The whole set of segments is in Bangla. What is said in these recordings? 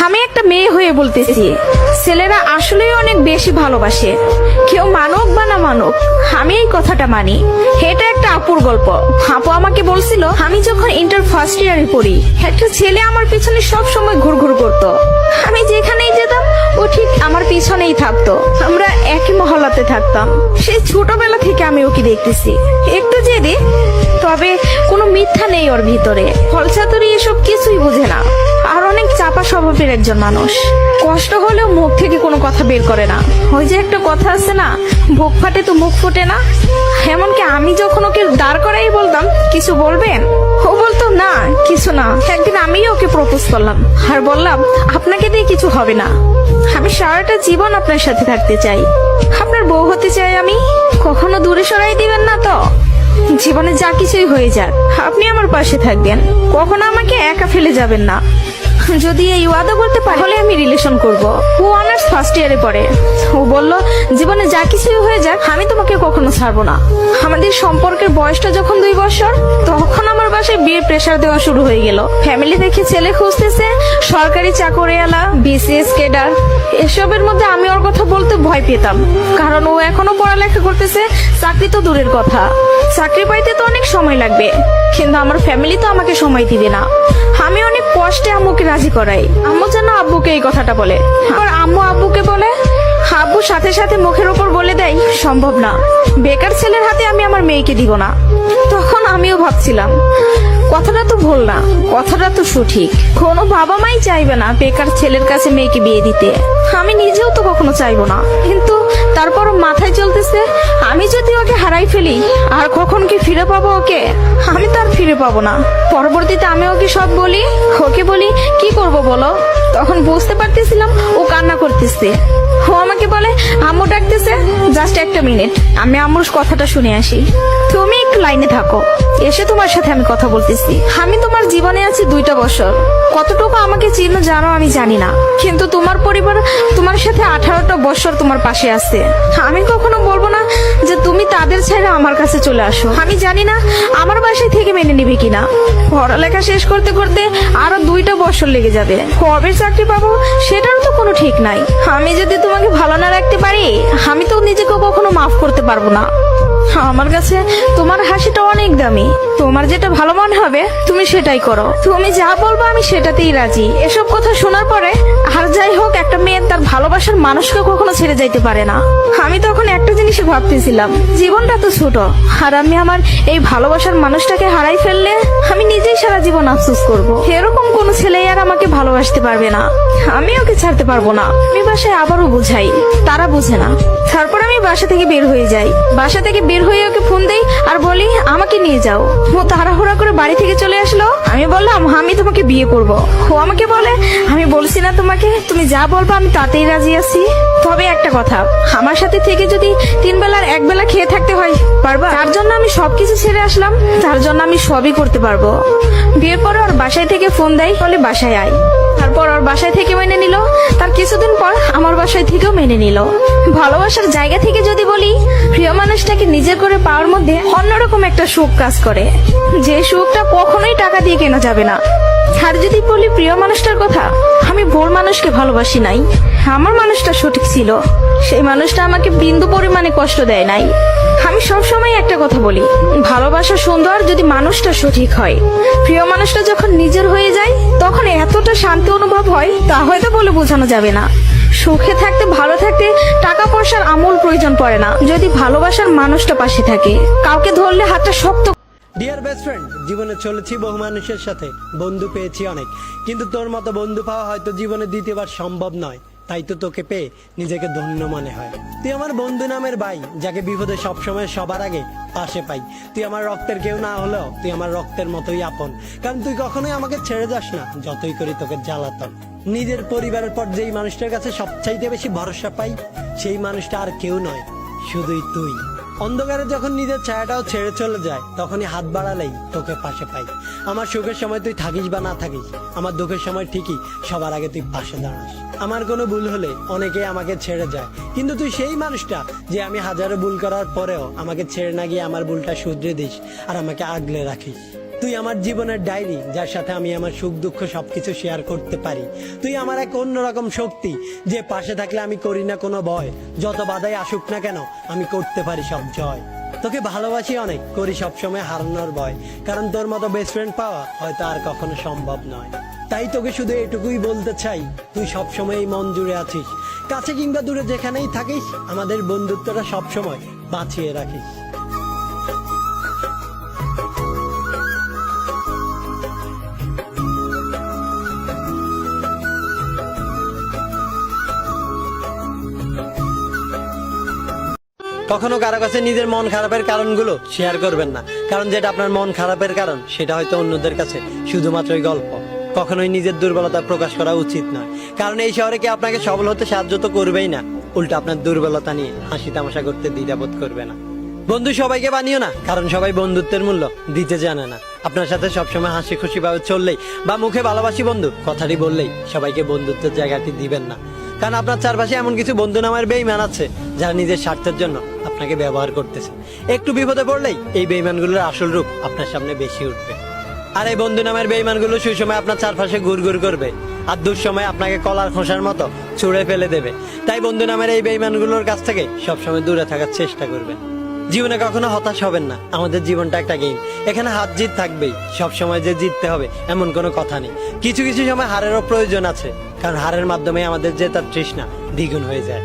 আমি একটা মেয়ে হয়ে বলতেছি, ছেলেরা আসলেই অনেক বেশি ভালোবাসে। কেউ মানুক বা না মানুক, আমি এই কথাটা মানি। এটা একটা আপুর গল্প। আপু আমাকে বলছিল, আমি যখন ইন্টার ফার্স্ট ইয়ারে পড়ি, একটা ছেলে আমার পিছনে সব সময় ঘুরঘুর করতো। আমি যেখানেই যেতাম ও ঠিক আমার পিছনেই থাকতো। আমরা একই মহল্লাতে থাকতাম। সেই ছোটবেলা থেকে আমি ওকে দেখতেছি। একটু জেদি, তবে কোনো মিথ্যা নেই ওর ভিতরে। ফলচাতুরি এসব কিছুই বুঝে না, আর অনেক চাপা স্বভাবের একজন মানুষ। কষ্ট হলেও মুখ থেকে কোনো কথা বের করে না। ওই যে একটা কথা আছে না, বুক ফাটে তো মুখ ফোটে না। এমনকি আমি যখন ওকে দাঁড় করাই বলতাম, কিছু বলবেন, ও বলতো না কিছু না। একদিন আমিও ওকে প্রপোজ করলাম আর বললাম, আপনাকে দিয়ে কিছু হবে না, আমি সারাটা জীবন আপনার সাথে থাকতে চাই, আপনার বউ হতে চাই আমি। কখনো দূরে সরাই দিবেন না তো? জীবনে যা কিছুই হয়ে যাক, আপনি আমার পাশে থাকবেন, কখনো আমাকে একা ফেলে যাবেন না। যদি এই ওয়াদা করতে পারে তাহলে আমি রিলেশন করব। ও অনার্স ফার্স্ট ইয়ারে পড়ে। ও বলল, জীবনে যা কিছুই হয়ে যাক আমি তোমাকে কখনো ছাড়বো না। আমাদের সম্পর্কের বয়সটা যখন 2 বছর, তখন আমার বাসায় বিয়ের প্রেসার দেওয়া শুরু হয়ে গেল। ফ্যামিলি দেখে ছেলে খুঁজতেছে, সরকারি চাকরিওয়ালা, বিসিএস ক্যাডার। এসবের মধ্যে আমি ওর কথা বলতে ভয় পেতাম, কারণ ও এখনো পড়ালেখা করতেছে। চাকরি তো দূরের কথা, চাকরি পাইতে তো অনেক সময় লাগবে, কিন্তু আমার ফ্যামিলি তো আমাকে সময় দিবে না। আমি অনেক কষ্টে আম্মুকে রাজি করাই। আম্মু যেন আব্বুকে এই কথাটা বলে, আর আম্মু আব্বুকে বলে। আব্বু সাথে সাথে মুখের উপর বলে দেয়, সম্ভব না, বেকার ছেলের হাতে আমি আমার মেয়েকে দিব না। তখন আমিও ভাবছিলাম, কথাটা তো ভুল না, কথাটা তো সঠিক। কোনো বাবা মাই চাইবে না বেকার ছেলের কাছে মেয়েকে বিয়ে দিতে। আমি নিজেও তো কখনো চাইবো না, কিন্তু তারপরও মাথায় চলতেছে, আমি যদি ওকে হারাই ফেলি আর কখন কি ফিরে পাবো ওকে? আমি তো আর ফিরে পাবো না। পরবর্তীতে আমি ওকে সব বলি, ওকে বলি কি করব বলো। তখন বুঝতে পারতেছিলাম ও কান্না করতেছে। ও আমাকে বলে, আম্মু ডাকতেছে, জাস্ট একটা মিনিট, আমি আম্মুর কথাটা শুনে আসি। তুমি একটু লাইনে থাকো, এসে তোমার সাথে আমি কথা বলতেছি। আমি তোমার জীবনে আছি 2টা বছর, কতটুকু আমাকে চিনো জানো আমি জানি না, কিন্তু তোমার পরিবার তোমার সাথে 18টা বছর তোমার পাশে আছে। আমি কখনো বলবো না যে তুমি তাদের ছেড়ে আমার কাছে চলে আসো। আমি জানি না আমার বাসায় থেকে মেনে নিবে কিনা। পড়ালেখা শেষ করতে করতে আরো 2টা বছর লেগে যাবে। কবে চাকরি পাবো সেটারও তো কোনো ঠিক নাই। আমি যদি তোমাকে ভালো না রাখতে পারি, আমি তো নিজেকে কখনো মাফ করতে পারবো না। আমার কাছে তোমার হাসিটা অনেক দামি। তোমার যেটা ভালো মনে হবে তুমি সেটাই করো। তুমি যা বলবো আমি সেটাতেই রাজি। এসব কথা শোনার পরে, আর যাই হোক, একটা মেয়ে তার ভালোবাসার মানুষকে কখনো ছেড়ে যাইতে পারে না। আমি তখন একটা জিনিসই ভাবতেছিলাম, জীবনটা তো ছোট, আর আমি আমার এই ভালোবাসার মানুষটাকে হারাই ফেললে আমি নিজেই সারা জীবন আফসোস করব। এরকম কোন ছেলে আর আমাকে ভালোবাসতে পারবে না, আমি ওকে ছাড়তে পারবো না। আমি বাসায় আবারও বুঝাই, তারা বুঝে না। তারপর আমি বাসা থেকে বের হয়ে যাই। বাসা থেকে বের হয়ে ওকে ফোন দেই আর বলি, আমাকে নিয়ে যাও। ও তাড়াহুড়া করে বাড়ি থেকে চলে আসলো। আমি বললাম, আমি তোমাকে বিয়ে করব। ও আমাকে বলে, আমি বলছি না তোমাকে, তুমি যা বলবো আমি তাতেই রাজি আছি। তবে একটা কথা, আমার সাথে থেকে যদি 3 বেলার 1 বেলা খেয়ে থাকতে হয় পারবা? তার জন্য আমি সবকিছু ছেড়ে আসলাম, তার জন্য আমি সবই করতে পারবো। বিয়ের পরে ওর বাসায় থেকে ফোন দেয়, বলে বাসায় আয়। তারপর ওর বাসায় থেকে মেনে নিল। তার কিছুদিন পর আমার বাসায় থেকেও মেনে নিল। ভালোবাসার জায়গা থেকে যদি বলি, প্রিয় মানুষটাকে নিজের করে পাওয়ার মধ্যে অন্যরকম একটা সুখ কাজ করে, যে সুখটা কখনোই টাকা দিয়ে কেনা যাবে না। আর যদি বলি প্রিয় মানুষটার কথা, আমি ভুল মানুষকে ভালোবাসি নাই, আমার মানুষটা সঠিক ছিল। সেই মানুষটা আমাকে বিন্দু পরিমাণে কষ্ট দেয় নাই। আমি সবসময় একটা কথা বলি, ভালোবাসা সুন্দর যদি মানুষটা সঠিক হয়। প্রিয় মানুষটা যখন নিজের হয়ে যায়, তখন এতটা শান্তি অনুভব হয়, তা হয়তো বলে বোঝানো যাবে না। সুখে থাকতে, ভালো থাকতে টাকা পয়সার আমূল প্রয়োজন পড়ে না, যদি ভালোবাসার মানুষটা পাশে থাকে। কাউকে ধরলে হাতটা শক্ত। ডিয়ার বেস্ট ফ্রেন্ড, জীবনে চলেছি বহু মানুষের সাথে, বন্ধু পেয়েছি অনেক, কিন্তু তোর মতো বন্ধু পাওয়া হয়তো জীবনে দ্বিতীয়বার সম্ভব নয়। তাই তো তোকে পেয়ে নিজেকে ধন্য মনে হয়। তুই আমার বন্ধু নামের ভাই, যাকে বিপদে সবসময় সবার আগে পাশে পাই। তুই আমার রক্তের কেউ না হলেও তুই আমার রক্তের মতোই আপন, কারণ তুই কখনোই আমাকে ছেড়ে যাস না, যতই করি তোকে জ্বালাতন। নিজের পরিবারের পর যেই মানুষটার কাছে সবচাইতে বেশি ভরসা পাই, সেই মানুষটা আর কেউ নয়, শুধুই তুই। অন্ধকারে যখন নিজের ছায়াটাও ছেড়ে চলে যায়, তখনই হাত বাড়ালেই তোকে পাশে পাই। আমার সুখের সময় তুই থাকিস বা না থাকিস, আমার দুঃখের সময় ঠিকই সবার আগে তুই পাশে দাঁড়াস। আমার কোনো ভুল হলে অনেকে আমাকে ছেড়ে যায়, কিন্তু তুই সেই মানুষটা যে আমি হাজারো ভুল করার পরেও আমাকে ছেড়ে না গিয়ে আমার ভুলটা শুধরে দিস আর আমাকে আগলে রাখিস। তুই আমার জীবনের ডায়েরি, যার সাথে আমি আমার সুখ দুঃখ সবকিছু শেয়ার করতে পারি। তুই আমার এক অন্যরকম শক্তি, যে পাশে থাকলে আমি করি না কোনো ভয়। যত বাধাই আসুক না কেন, আমি করতে পারি সব জয়। তোকে ভালোবাসি অনেক, করি সবসময় হারানোর ভয়, কারণ তোর মতো বেস্ট ফ্রেন্ড পাওয়া হয়তো আর কখনো সম্ভব নয়। তাই তোকে শুধু এটুকুই বলতে চাই, তুই সবসময় এই মন জুড়ে আছিস। কাছে কিংবা দূরে যেখানেই থাকিস, আমাদের বন্ধুত্বটা সবসময় বাঁচিয়ে রাখিস। কখনো কারো কাছে নিজের মন খারাপের কারণগুলো শেয়ার করবেন না, কারণ যেটা আপনার মন খারাপের কারণ, সেটা হয়তো অন্যদের কাছে শুধুমাত্রই গল্প। কখনোই নিজের দুর্বলতা প্রকাশ করা উচিত নয়, কারণ এই শহরে কি আপনাকে সফল হতে সাহায্য তো করবেই না, উল্টা আপনার দুর্বলতা নিয়ে হাসি তামাশা করতে দ্বিধাবোধ করবে না। বন্ধু সবাইকে বানিও না, কারণ সবাই বন্ধুত্বের মূল্য দিতে জানে না। আপনার সাথে সবসময় হাসি খুশি ভাবে চললেই বা মুখে ভালোবাসি বন্ধু কথাটি বললেই সবাইকে বন্ধুত্বের জায়গাটি দিবেন না, কারণ আপনার চারপাশে এমন কিছু বন্ধু নামের বেঈমান আছে, যারা নিজের স্বার্থের জন্য আপনাকে ব্যবহার করতেছে। একটু বিপদে পড়লেই এই বেঈমানগুলোর আসল রূপ আপনার সামনে বেশি উঠবে। আর এই বন্ধু নামের বেঈমানগুলো সুসময় আপনার চারপাশে ঘুরঘুর করবে, আর দুঃসময় আপনাকে কলার খোসার মতো ছুঁড়ে ফেলে দেবে। তাই বন্ধু নামের এই বেঈমানগুলোর কাছ থেকে সবসময় দূরে থাকার চেষ্টা করবেন। জীবনে কখনো হতাশ হবেন না, আমাদের জীবনটা একটা গেম, এখানে হার জিত থাকবেই। সবসময় যে জিততে হবে এমন কোনো কথা নেই, কিছু কিছু সময় হারেরও প্রয়োজন আছে, কারণ হারের মাধ্যমে আমাদের জেতার তৃষ্ণা দ্বিগুণ হয়ে যায়।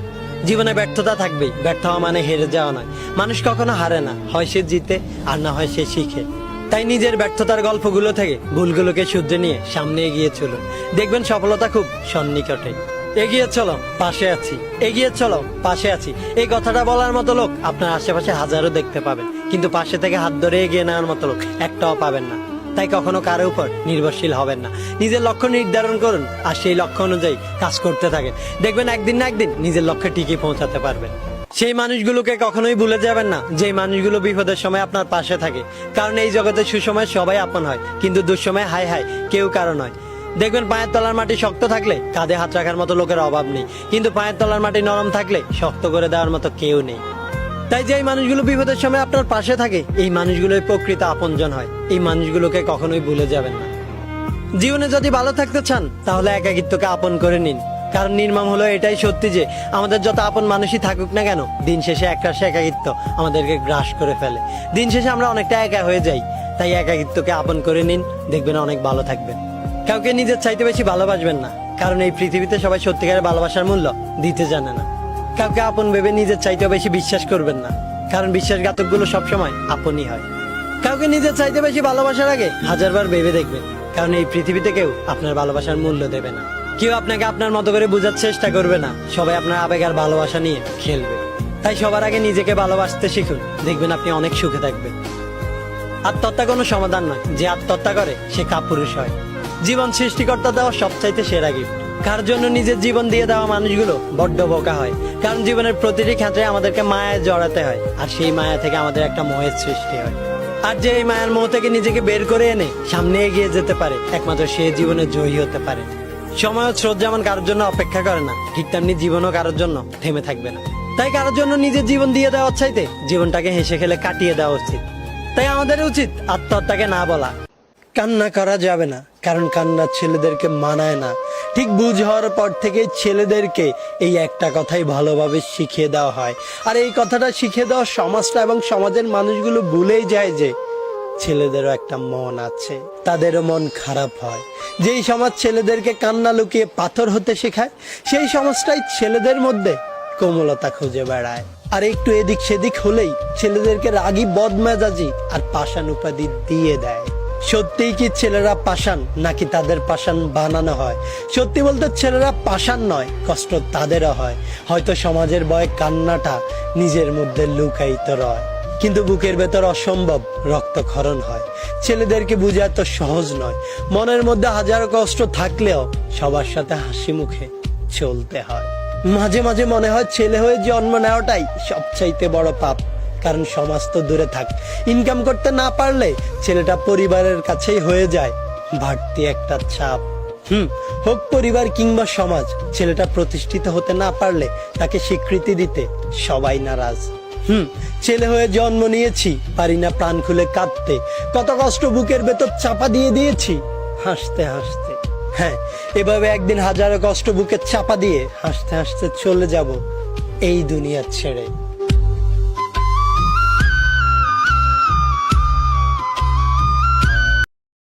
জীবনে ব্যর্থতা থাকবেই, ব্যর্থ হওয়া মানে হেরে যাওয়া নয়। মানুষ কখনো হারে না, হয় সে জিতে আর না হয় সে শিখে। তাই নিজের ব্যর্থতার গল্পগুলো থেকে ভুলগুলোকে শুধরে নিয়ে সামনে এগিয়ে চলুন, দেখবেন সফলতা খুব সন্নিকটে। এগিয়ে চলো পাশে আছি, এগিয়ে চলো পাশে আছি, এই কথাটা বলার মতো লোক আপনার আশেপাশে হাজারো দেখতে পাবেন, কিন্তু পাশে থেকে হাত ধরে এগিয়ে নেওয়ার মতো লোক একটাও পাবেন না। তাই কখনো কারো উপর নির্ভরশীল হবেন না, নিজের লক্ষ্য নির্ধারণ করুন আর সেই লক্ষ্য অনুযায়ী কাজ করতে থাকেন, দেখবেন একদিন না একদিন নিজের লক্ষ্যে ঠিকই পৌঁছাতে পারবেন। সেই মানুষগুলোকে কখনোই ভুলে যাবেন না, যে মানুষগুলো বিপদের সময় আপনার পাশে থাকে, কারণ এই জগতে সুসময় সবাই আপন হয়, কিন্তু দুঃসময় হাই হাই কেউ কারো নয়। দেখবেন পায়ের তলার মাটি শক্ত থাকলে কাঁধে হাত রাখার মতো লোকের অভাব নেই, কিন্তু পায়ের তলার মাটি নরম থাকলে শক্ত করে দেওয়ার মতো কেউ নেই। তাই যে মানুষগুলো বিপদের সময় আপনার পাশে থাকে, এই মানুষগুলোই প্রকৃত আপনজন হয়, এই মানুষগুলোকে কখনোই ভুলে যাবেন না। জীবনে যদি ভালো থাকতে চান, তাহলে একাকিত্বকে আপন করে নিন, কারণ নির্মম হলো এটাই সত্যি যে আমাদের যত আপন মানুষই থাকুক না কেন, দিন শেষে একরাশে একাকিত্ব আমাদেরকে গ্রাস করে ফেলে। দিন শেষে আমরা অনেকটা একা হয়ে যাই। তাই একাকিত্বকে আপন করে নিন, দেখবেন অনেক ভালো থাকবেন। কাউকে নিজের চাইতে বেশি ভালোবাসবেন না, কারণ এই পৃথিবীতে সবাই সত্যিকারের ভালোবাসার মূল্য দিতে জানে না। কাউকে আপন ভেবে নিজের চাইতেও বেশি বিশ্বাস করবেন না, কারণ বিশ্বাসঘাতকগুলো সবসময় আপনই হয়। কাউকে নিজের চাইতে বেশি ভালোবাসার আগে হাজারবার ভেবে দেখবেন, কারণ এই পৃথিবীতে কেউ আপনার ভালোবাসার মূল্য দেবে না। কেউ আপনাকে আপনার মতো করে বোঝার চেষ্টা করবে না, সবাই আপনার আবেগ আর ভালোবাসা নিয়ে খেলবে। তাই সবার আগে নিজেকে ভালোবাসতে শিখুন, দেখবেন আপনি অনেক সুখে থাকবেন। আত্মহত্যা কোনো সমাধান নয়, যে আত্মহত্যা করে সে কাপুরুষ হয়। জীবন সৃষ্টিকর্তা দেওয়া সবচাইতে সেরা গিফট। কার জন্য নিজের জীবন দিয়ে দেওয়া মানুষগুলো বড্ড বোকা হয়, কারণ জীবনের প্রতিটি ক্ষেত্রে আমাদেরকে মায়ায় জড়াতে হয়, আর সেই মায়া থেকে আমাদের একটা মোহের সৃষ্টি হয়। আর যে এই মায়ার মোহ থেকে নিজেকে বের করে এনে সামনে এগিয়ে যেতে পারে, একমাত্র সে জীবনে জয়ী হতে পারে। সময় ও স্রোত যেমন কারোর জন্য অপেক্ষা করে না, ঠিক তেমনি জীবনও কারোর জন্য থেমে থাকবে না। তাই কারোর জন্য নিজের জীবন দিয়ে দেওয়ার চাইতে জীবনটাকে হেসে খেলে কাটিয়ে দেওয়া উচিত। তাই আমাদের উচিত আত্মহত্যাকে না বলা। কান্না করা যাবে না, কারণ কান্না ছেলেদেরকে মানায় না। ঠিক বুঝ হওয়ার পর থেকে ছেলেদেরকে এই একটা কথাই ভালোভাবে শিখিয়ে দেওয়া হয়, আর এই কথাটা শিখিয়ে দেওয়া সমাজটা এবং সমাজের মানুষগুলো ভুলেই যায় যে ছেলেদেরও একটা মন আছে, তাদেরও মন খারাপ হয়। যেই সমাজ ছেলেদেরকে কান্না লুকিয়ে পাথর হতে শেখায়, সেই সমাজটাই ছেলেদের মধ্যে কোমলতা খুঁজে বেড়ায়। আর একটু এদিক সেদিক হলেই ছেলেদেরকে রাগী বদমেজাজি আর পাষাণ উপাধি দিয়ে দেয়। সত্যিই কি ছেলেরা পাষাণ, নাকি তাদের পাষাণ বানানো হয়? সত্যি বলতে ছেলেরা পাষাণ নয়, কষ্ট তাদেরও হয়। হয়তো সমাজের ভয়ে কান্নাটা নিজের মধ্যে লুকায়িত রয়, কিন্তু বুকের ভেতর অসম্ভব রক্তক্ষরণ হয়। ছেলেদেরকে বোঝা এত সহজ নয়। মনের মধ্যে হাজারো কষ্ট থাকলেও সবার সাথে হাসি মুখে চলতে হয়। মাঝে মাঝে মনে হয় ছেলে হয়ে জন্ম নেওয়াটাই সবচাইতে বড় পাপ, কারণ সমাজ তো দূরে থাক, ইনকাম করতে না পারলে ছেলেটা পরিবারের কাছেই হয়ে যায় বাড়তি একটা চাপ। হোক পরিবার কিংবা সমাজ, ছেলেটা প্রতিষ্ঠিত হতে না পারলে তাকে স্বীকৃতি দিতে সবাই নারাজ। ছেলে হয়ে জন্ম নিয়েছি, পারি না প্রাণ খুলে কাঁদতে, কত কষ্ট বুকের ভেতর চাপা দিয়ে দিয়েছি হাসতে হাসতে। হ্যাঁ, এভাবে একদিন হাজারো কষ্ট বুকে চাপা দিয়ে হাসতে হাসতে চলে যাব এই দুনিয়া ছেড়ে।